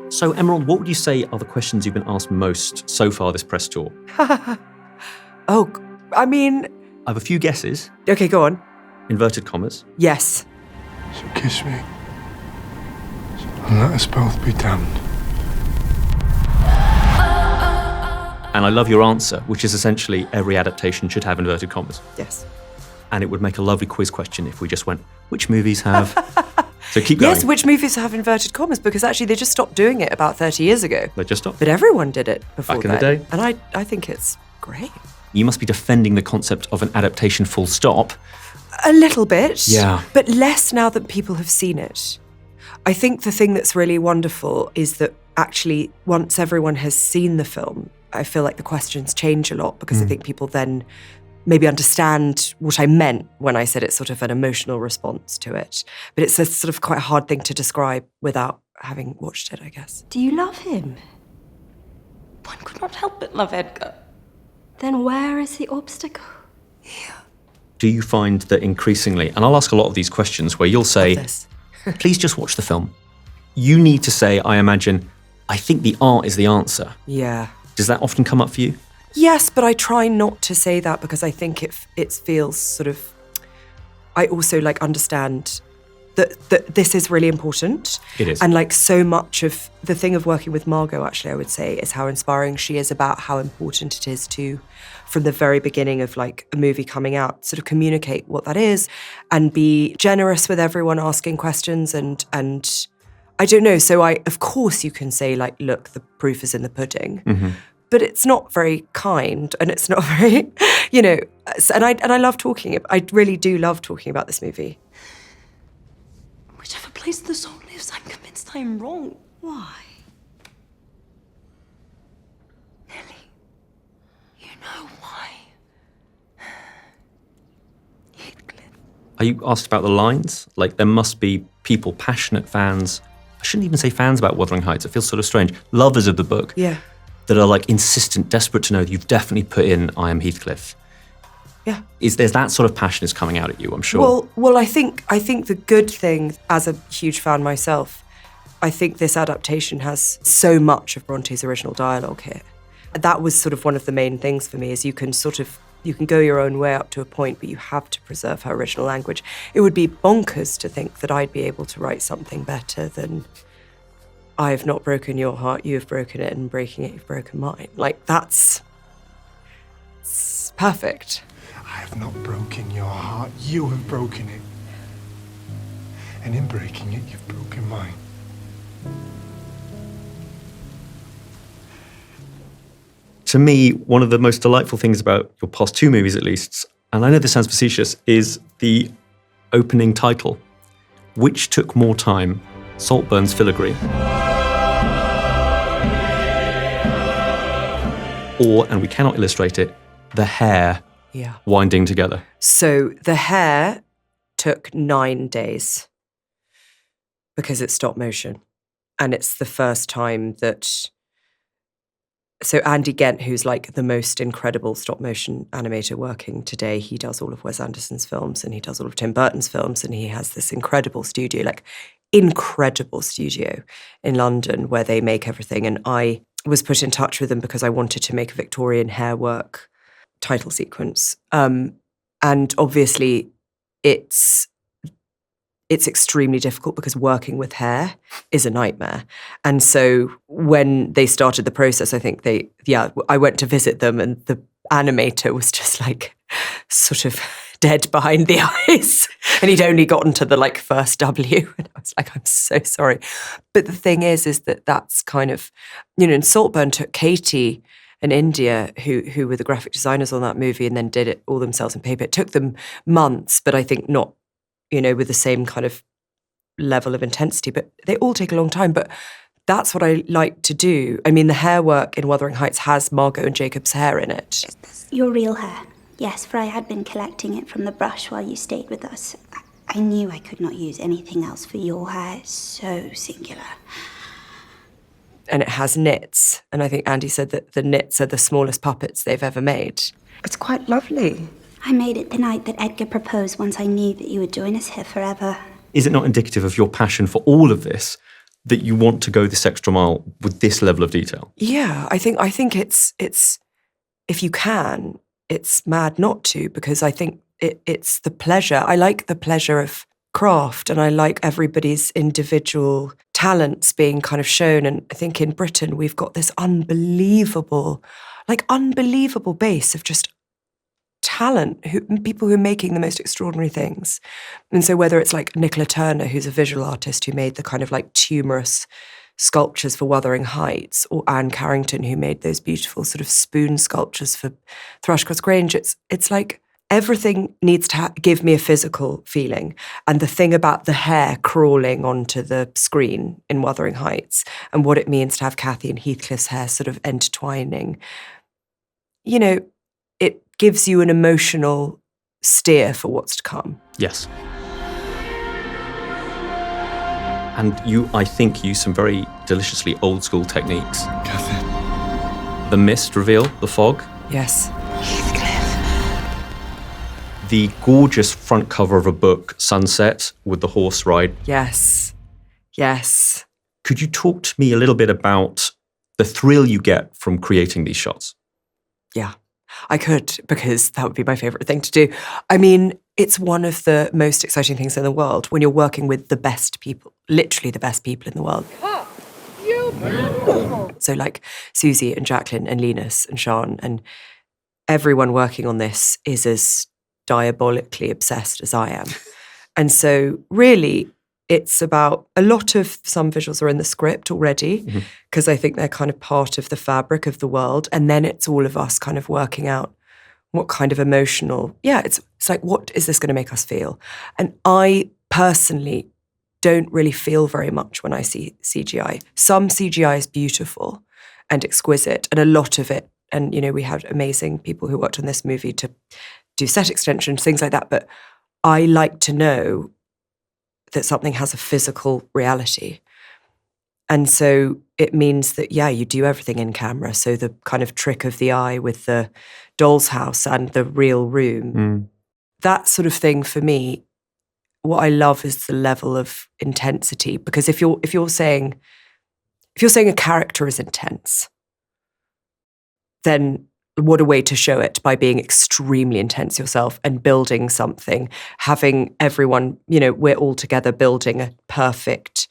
So, Emerald, what would you say are the questions you've been asked most so far this press tour? Oh, I mean... I have a few guesses. Okay, go on. Inverted commas. Yes. So kiss me, and let us both be damned. And I love your answer, which is essentially every adaptation should have inverted commas. Yes. And it would make a lovely quiz question if we just went, which movies have... So keep going. Yes, which movies have inverted commas? Because actually they just stopped doing it about 30 years ago. They just stopped. But everyone did it before Back in the day. And I think it's great. You must be defending the concept of an adaptation full stop. A little bit. Yeah. But less now that people have seen it. I think the thing that's really wonderful is that actually once everyone has seen the film, I feel like the questions change a lot because I think people then maybe understand what I meant when I said it's sort of an emotional response to it. But it's a sort of quite hard thing to describe without having watched it, I guess. Do you love him? One could not help but love Edgar. Then where is the obstacle? Do you find that increasingly, and I'll ask a lot of these questions where you'll say, This. please just watch the film. You need to say, I imagine, I think the art is the answer. Yeah. Does that often come up for you? Yes, but I try not to say that because I think it feels sort of... I also understand that this is really important. It is. And so much of the thing of working with Margot, actually, I would say, is how inspiring she is about how important it is to, from the very beginning of a movie coming out, sort of communicate what that is and be generous with everyone asking questions and I don't know. So of course you can say look, the proof is in the pudding. Mm-hmm. But it's not very kind and it's not very, and I love talking. I really do love talking about this movie. Whichever place the soul lives, I'm convinced I am wrong. Why? Nellie, you know why. Heathcliff. Are you asked about the lines? There must be people, passionate fans. I shouldn't even say fans about Wuthering Heights. It feels sort of strange. Lovers of the book. Yeah. That are insistent, desperate to know that you've definitely put in I am Heathcliff. Yeah. There's that sort of passion is coming out at you, I'm sure. Well, I think the good thing, as a huge fan myself, I think this adaptation has so much of Bronte's original dialogue here. That was sort of one of the main things for me, is you can go your own way up to a point, but you have to preserve her original language. It would be bonkers to think that I'd be able to write something better than I have not broken your heart, you have broken it, and breaking it, you've broken mine. It's perfect. I have not broken your heart, you have broken it. And in breaking it, you've broken mine. To me, one of the most delightful things about your past two movies, at least, and I know this sounds facetious, is the opening title. Which took more time, Saltburn's Filigree, or, and we cannot illustrate it, the hair winding together? So the hair took 9 days because it's stop motion. And it's the first time that... So Andy Gent, who's the most incredible stop motion animator working today, he does all of Wes Anderson's films and he does all of Tim Burton's films, and he has this incredible studio, incredible studio in London where they make everything. And I was put in touch with them because I wanted to make a Victorian hair work title sequence. And obviously it's extremely difficult because working with hair is a nightmare. And so when they started the process, I think I went to visit them and the animator was just sort of dead behind the eyes. And he'd only gotten to the first W. And I was I'm so sorry. But the thing is that that's kind of, and Saltburn took Katie and India, who were the graphic designers on that movie, and then did it all themselves in paper. It took them months, but I think not, with the same kind of level of intensity. But they all take a long time. But that's what I like to do. I mean, the hair work in Wuthering Heights has Margot and Jacob's hair in it. Your real hair. Yes, for I had been collecting it from the brush while you stayed with us. I knew I could not use anything else for your hair. It's so singular. And it has knits. And I think Andy said that the knits are the smallest puppets they've ever made. It's quite lovely. I made it the night that Edgar proposed once I knew that you would join us here forever. Is it not indicative of your passion for all of this that you want to go this extra mile with this level of detail? Yeah, I think it's if you can, it's mad not to, because I think it's the pleasure. I like the pleasure of craft, and I like everybody's individual talents being kind of shown. And I think in Britain we've got this unbelievable base of just talent, people who are making the most extraordinary things. And so whether it's like Nicola Turner, who's a visual artist who made the kind of like tumorous sculptures for Wuthering Heights, or Anne Carrington, who made those beautiful sort of spoon sculptures for Thrushcross Grange, it's like everything needs to give me a physical feeling. And the thing about the hair crawling onto the screen in Wuthering Heights, and what it means to have Cathy and Heathcliff's hair sort of intertwining, you know, it gives you an emotional steer for what's to come. Yes. And you, I think, use some very deliciously old school techniques. Cathy. The mist reveal, the fog. Yes. The gorgeous front cover of a book, Sunset, with the horse ride. Yes. Yes. Could you talk to me a little bit about the thrill you get from creating these shots? Yeah, I could, because that would be my favourite thing to do. I mean, it's one of the most exciting things in the world when you're working with the best people, literally the best people in the world. So like Susie and Jacqueline and Linus and Sian and everyone working on this is as diabolically obsessed as I am. And so really it's about a lot of some visuals are in the script already, because I think they're kind of part of the fabric of the world. And then it's all of us kind of working out what kind of emotional, it's like, what is this going to make us feel? And I personally don't really feel very much when I see CGI. Some CGI is beautiful and exquisite, and a lot of it, and you know, we had amazing people who worked on this movie to do set extensions, things like that. But I like to know that something has a physical reality. And so it means that, you do everything in camera. So the kind of trick of the eye with the doll's house and the real room, that sort of thing for me, what I love is the level of intensity. Because if you're saying a character is intense, then what a way to show it, by being extremely intense yourself and building something, having everyone, you know, we're all together building a perfect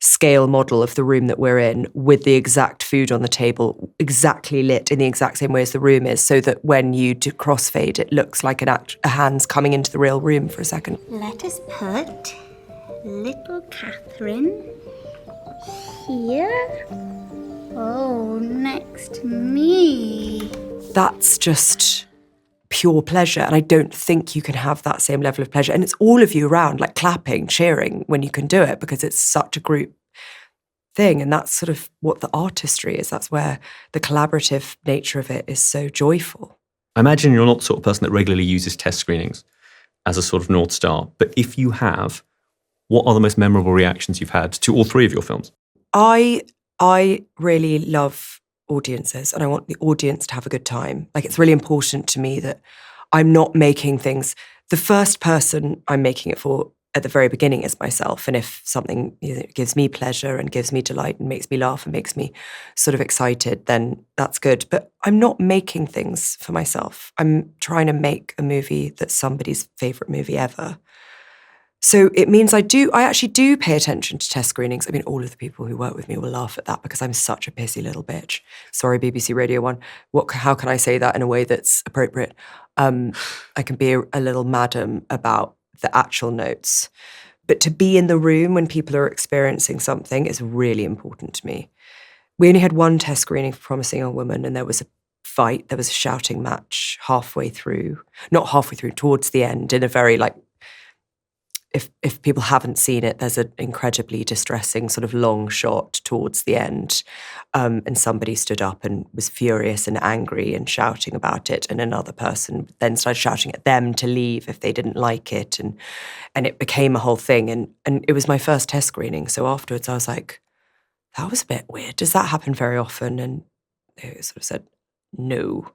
scale model of the room that we're in, with the exact food on the table, exactly lit in the exact same way as the room is, so that when you do crossfade, it looks like a hand's coming into the real room for a second. Let us put little Catherine here. Oh, next to me. That's just pure pleasure. And I don't think you can have that same level of pleasure. And it's all of you around, like clapping, cheering when you can do it, because it's such a group thing. And that's sort of what the artistry is. That's where the collaborative nature of it is so joyful. I imagine you're not the sort of person that regularly uses test screenings as a sort of North Star. But if you have, what are the most memorable reactions you've had to all three of your films? I really love audiences, and I want the audience to have a good time. Like, it's really important to me that I'm not making things. The first person I'm making it for at the very beginning is myself. And if something, you know, gives me pleasure and gives me delight and makes me laugh and makes me sort of excited, then that's good. But I'm not making things for myself. I'm trying to make a movie that's somebody's favourite movie ever. So it means I actually do pay attention to test screenings. I mean, all of the people who work with me will laugh at that, because I'm such a pissy little bitch. Sorry, BBC Radio 1. How can I say that in a way that's appropriate? I can be a little madam about the actual notes. But to be in the room when people are experiencing something is really important to me. We only had one test screening for Promising Young Woman, and there was a fight. There was a shouting match halfway through. Not halfway through, towards the end, in a very, like, if people haven't seen it, there's an incredibly distressing sort of long shot towards the end. And somebody stood up and was furious and angry and shouting about it. And another person then started shouting at them to leave if they didn't like it. And it became a whole thing. And it was my first test screening. So afterwards I was like, that was a bit weird. Does that happen very often? And they sort of said, no.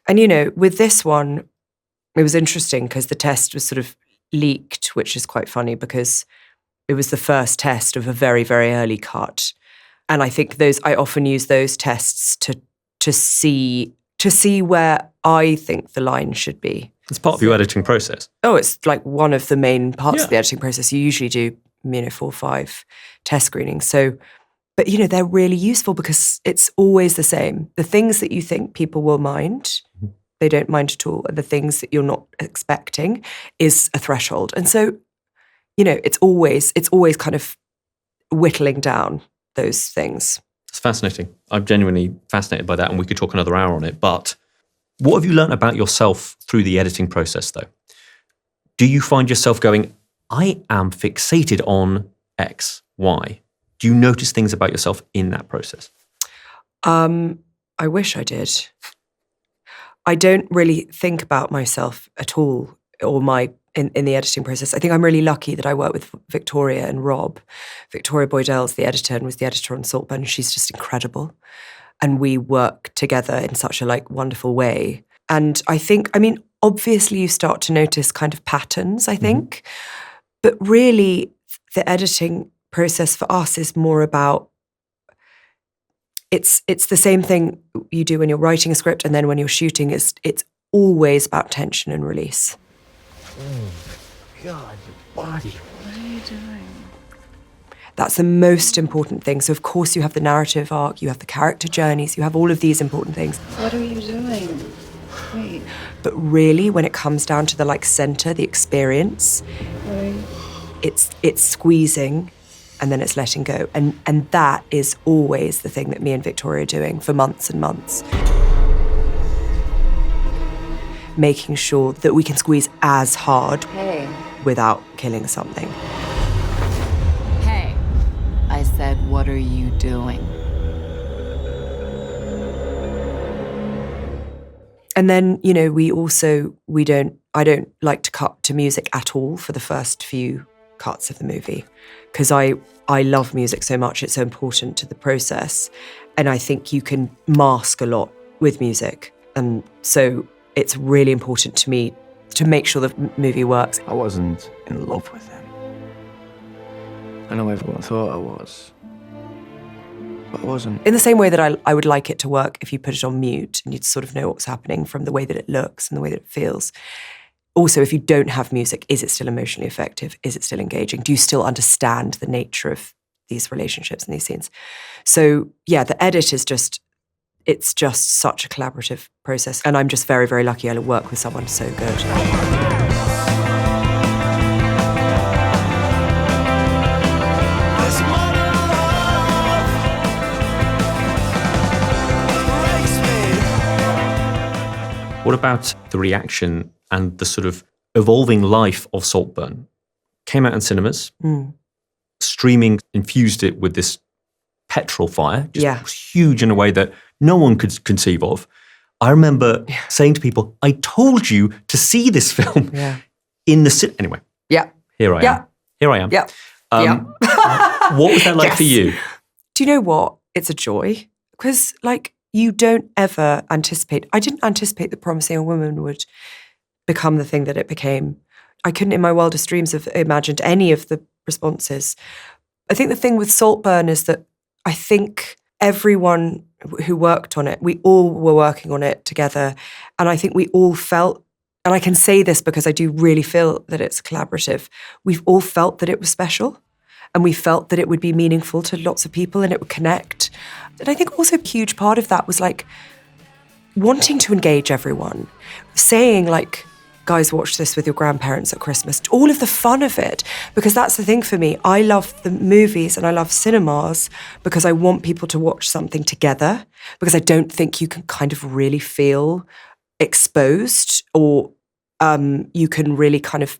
And, you know, with this one, it was interesting because the test was sort of leaked, which is quite funny because It was the first test of a very, very early cut. And I think I often use those tests to see where I think the line should be. It's part of your editing process. Oh, it's like one of the main parts of the editing process. You usually do, 4 or 5 test screenings. So, but they're really useful because it's always the same. The things that you think people will mind, they don't mind at all. And the things that you're not expecting is a threshold. And so, it's always kind of whittling down those things. It's fascinating. I'm genuinely fascinated by that, and we could talk another hour on it. But what have you learned about yourself through the editing process, though? Do you find yourself going, I am fixated on X, Y? Do you notice things about yourself in that process? I wish I did. I don't really think about myself at all, or in the editing process. I think I'm really lucky that I work with Victoria and Rob. Victoria Boydell's the editor and was the editor on Saltburn. She's just incredible. And we work together in such a wonderful way. And I think, obviously you start to notice kind of patterns, I think. But really, the editing process for us is more about, it's the same thing you do when you're writing a script and then when you're shooting. It's always about tension and release. Oh, God, your body. What are you doing? That's the most important thing. So, of course, you have the narrative arc, you have the character journeys, you have all of these important things. What are you doing? Wait. But really, when it comes down to the center, the experience, it's squeezing and then it's letting go. And that is always the thing that me and Victoria are doing for months and months. Making sure that we can squeeze as hard without killing something. Hey, I said, what are you doing? And then, I don't like to cut to music at all for the first few cuts of the movie, because I love music so much. It's so important to the process. And I think you can mask a lot with music. And so it's really important to me to make sure the movie works. I wasn't in love with him. I know everyone thought I was, but I wasn't. In the same way that I would like it to work if you put it on mute and you'd sort of know what's happening from the way that it looks and the way that it feels. Also, if you don't have music, is it still emotionally effective? Is it still engaging? Do you still understand the nature of these relationships and these scenes? So, yeah, the edit is it's just such a collaborative process. And I'm just very, very lucky I work with someone so good. What about the reaction and the sort of evolving life of Saltburn? Came out in cinemas. Streaming infused it with this petrol fire. It was huge in a way that no one could conceive of. I remember saying to people, I told you to see this film in the cinema. Anyway. Yeah. Here I am. Here I am. Yeah. What was that like for you? Do you know what? It's a joy. Because, you don't ever anticipate. I didn't anticipate that Promising Young Woman would become the thing that it became. I couldn't in my wildest dreams have imagined any of the responses. I think the thing with Saltburn is that I think everyone who worked on it, we all were working on it together. And I think we all felt, and I can say this because I do really feel that it's collaborative, we've all felt that it was special. And we felt that it would be meaningful to lots of people and it would connect. And I think also a huge part of that was wanting to engage everyone, saying guys, watch this with your grandparents at Christmas, all of the fun of it. Because that's the thing for me. I love the movies and I love cinemas because I want people to watch something together, because I don't think you can kind of really feel exposed or you can really kind of,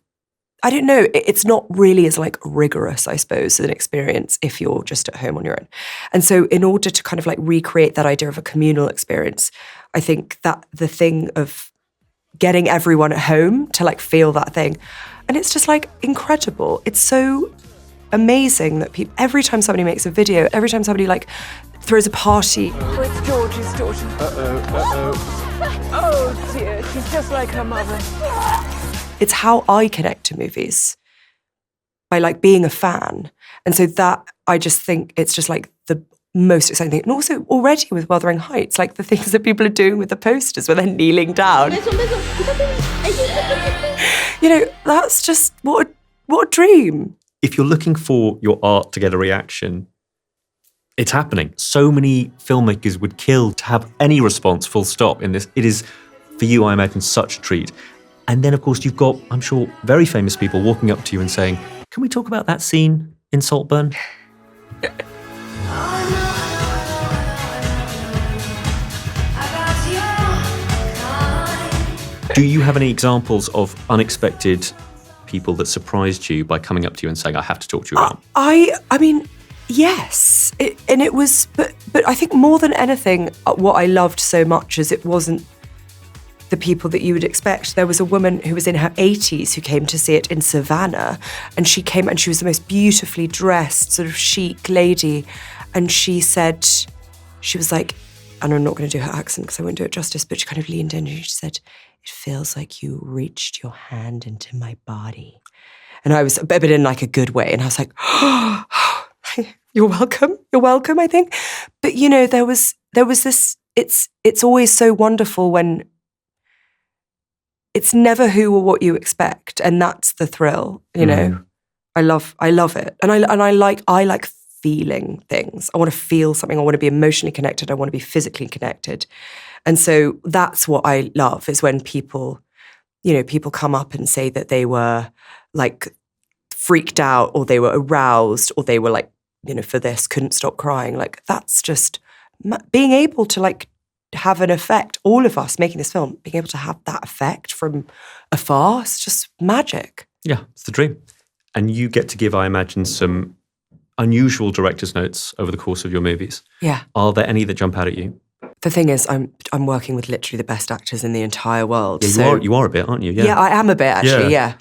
I don't know, it's not really as rigorous, I suppose, as an experience if you're just at home on your own. And so in order to kind of recreate that idea of a communal experience, I think that the thing of getting everyone at home to feel that thing, and it's just incredible. It's so amazing that people, every time somebody makes a video, every time somebody throws a party. Oh, it's Georgie's daughter. Oh dear, she's just like her mother. It's how I connect to movies. by like being a fan. And so that, I just think it's just like the most exciting thing. And also already with Wuthering Heights, like the things that people are doing with the posters where they're kneeling down. You know, that's just, what a dream. If you're looking for your art to get a reaction, it's happening. So many filmmakers would kill to have any response, full stop, in this. It is, for you, I imagine, such a treat. And then, of course, you've got, I'm sure, very famous people walking up to you and saying, can we talk about that scene in Saltburn? Do you have any examples of unexpected people that surprised you by coming up to you and saying, I have to talk to you about? I mean, yes. But I think more than anything, what I loved so much is it wasn't the people that you would expect. There was a woman who was in her 80s who came to see it in Savannah, and she came and she was the most beautifully dressed, sort of chic lady. And she said, she was like, and I'm not going to do her accent because I won't do it justice, but she kind of leaned in and she said, it feels like you reached your hand into my body. And I was, but in like a good way. And I was like, oh, you're welcome, I think. But you know, there was this, it's always so wonderful when it's never who or what you expect. And that's the thrill, you know. I love it. And I like feeling things. I want to feel something. I want to be emotionally connected. I want to be physically connected. And so that's what I love, is when people come up and say that they were like freaked out, or they were aroused, or they were like, you know, for this, couldn't stop crying. Like, that's just being able to like have an effect. All of us making this film, being able to have that effect from afar, it's just magic. Yeah, it's the dream. And you get to give, I imagine, some unusual director's notes over the course of your movies. Yeah. Are there any that jump out at you? The thing is, I'm working with literally the best actors in the entire world. Yeah, you are a bit, aren't you? Yeah, I am a bit, actually, yeah.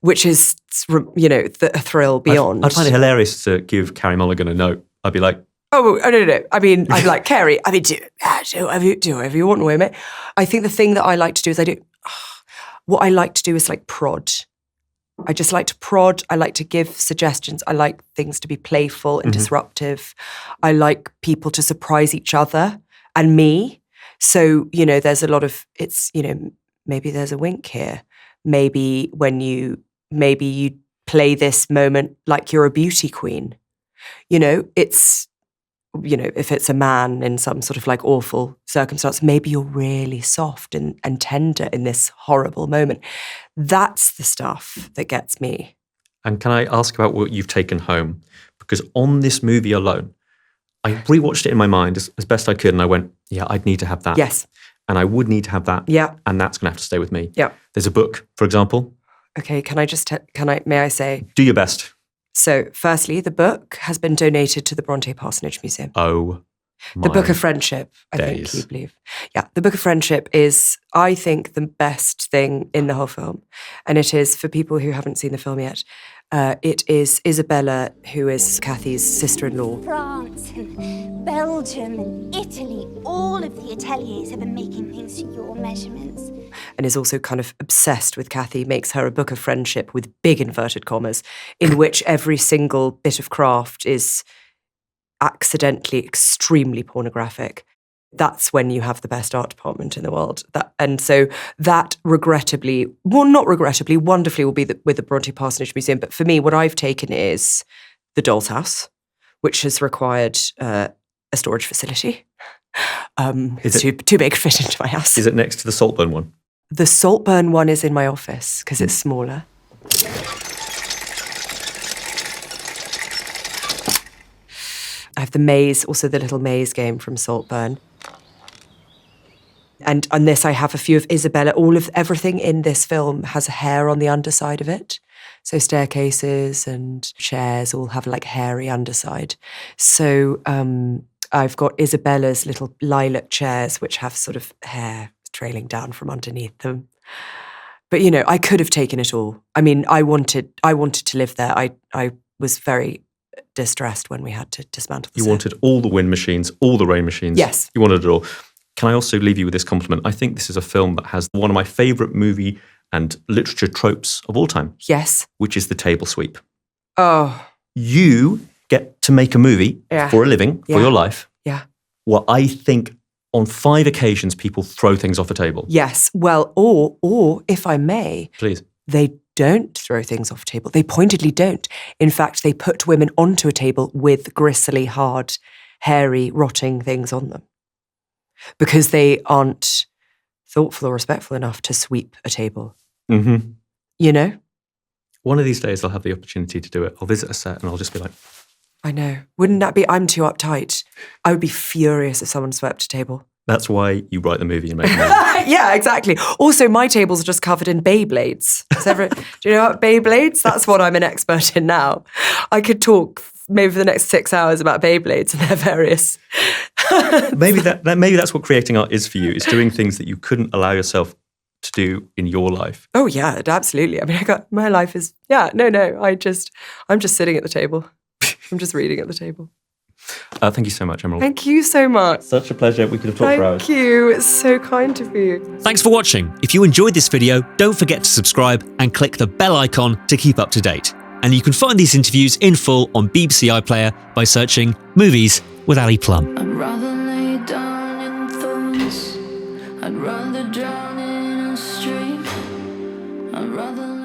Which is, you know, a thrill beyond. I'd find it hilarious to give Carey Mulligan a note. I'd be like, oh, no. I mean, I'd be like, Carey, I mean, do whatever you want with me. I think the thing that I like to do is what I like to do is like prod. I just like to prod. I like to give suggestions. I like things to be playful and disruptive. I like people to surprise each other and me. So, you know, there's a lot of, it's, you know, maybe there's a wink here. Maybe you play this moment like you're a beauty queen. You know, it's, you know, if it's a man in some sort of like awful circumstance, maybe you're really soft and tender in this horrible moment. That's the stuff that gets me. And can I ask about what you've taken home? Because on this movie alone, I rewatched it in my mind as best I could, and I went, yeah, I'd need to have that. Yes. And I would need to have that. Yeah. And that's going to have to stay with me. Yeah. There's a book, for example. Okay, may I say? Do your best. So, firstly, the book has been donated to the Brontë Parsonage Museum. Oh, The Book of Friendship, I think you believe. Yeah, The Book of Friendship is, I think, the best thing in the whole film. And it is, for people who haven't seen the film yet, it is Isabella, who is Kathy's sister-in-law. France and Belgium and Italy, all of the ateliers have been making things to your measurements. And is also kind of obsessed with Kathy, makes her a book of friendship with big inverted commas, in which every single bit of craft is accidentally extremely pornographic. That's when you have the best art department in the world. And so that regrettably, well, not regrettably, wonderfully will be with the Brontë Parsonage Museum. But for me, what I've taken is the Doll's House, which has required a storage facility. It's too big to fit into my house. Is it next to the Saltburn one? The Saltburn one is in my office because it's smaller. I have the maze, also the little maze game from Saltburn. And on this, I have a few of Isabella. Everything in this film has hair on the underside of it. So staircases and chairs all have like hairy underside. So I've got Isabella's little lilac chairs, which have sort of hair trailing down from underneath them. But, you know, I could have taken it all. I mean, I wanted to live there. I was very distressed when we had to dismantle the set. You wanted all the wind machines, all the rain machines. Yes. You wanted it all. Can I also leave you with this compliment? I think this is a film that has one of my favourite movie and literature tropes of all time. Yes. Which is the table sweep. Oh, You get to make a movie Yeah. for a living, for Yeah. your life. yeah. Well, I think on 5 occasions people throw things off a table. Yes. Well, or if I may, Please. they don't throw things off a table. They pointedly don't. In fact, they put women onto a table with gristly, hard, hairy, rotting things on them because they aren't thoughtful or respectful enough to sweep a table. Mm-hmm. You know? One of these days I'll have the opportunity to do it. I'll visit a set and I'll just be like, I know. Wouldn't that be? I'm too uptight. I would be furious if someone swept a table. that's why you write the movie and make the movie. Yeah, exactly. Also, my tables are just covered in Beyblades. Do you know what Beyblades? That's what I'm an expert in now. I could talk maybe for the next 6 hours about Beyblades and their various. maybe that's what creating art is for you. It's doing things that you couldn't allow yourself to do in your life. Oh yeah, absolutely. I mean, my life is I'm just sitting at the table. I'm just reading at the table. Thank you so much, Emerald. Thank you so much. Such a pleasure. We could have talked for hours. Thank you. It's so kind of you. Thanks for watching. If you enjoyed this video, don't forget to subscribe and click the bell icon to keep up to date. And you can find these interviews in full on BBC iPlayer by searching Movies with Ali Plumb. I'd rather lay down in thorns. I'd rather drown in a stream. I'd rather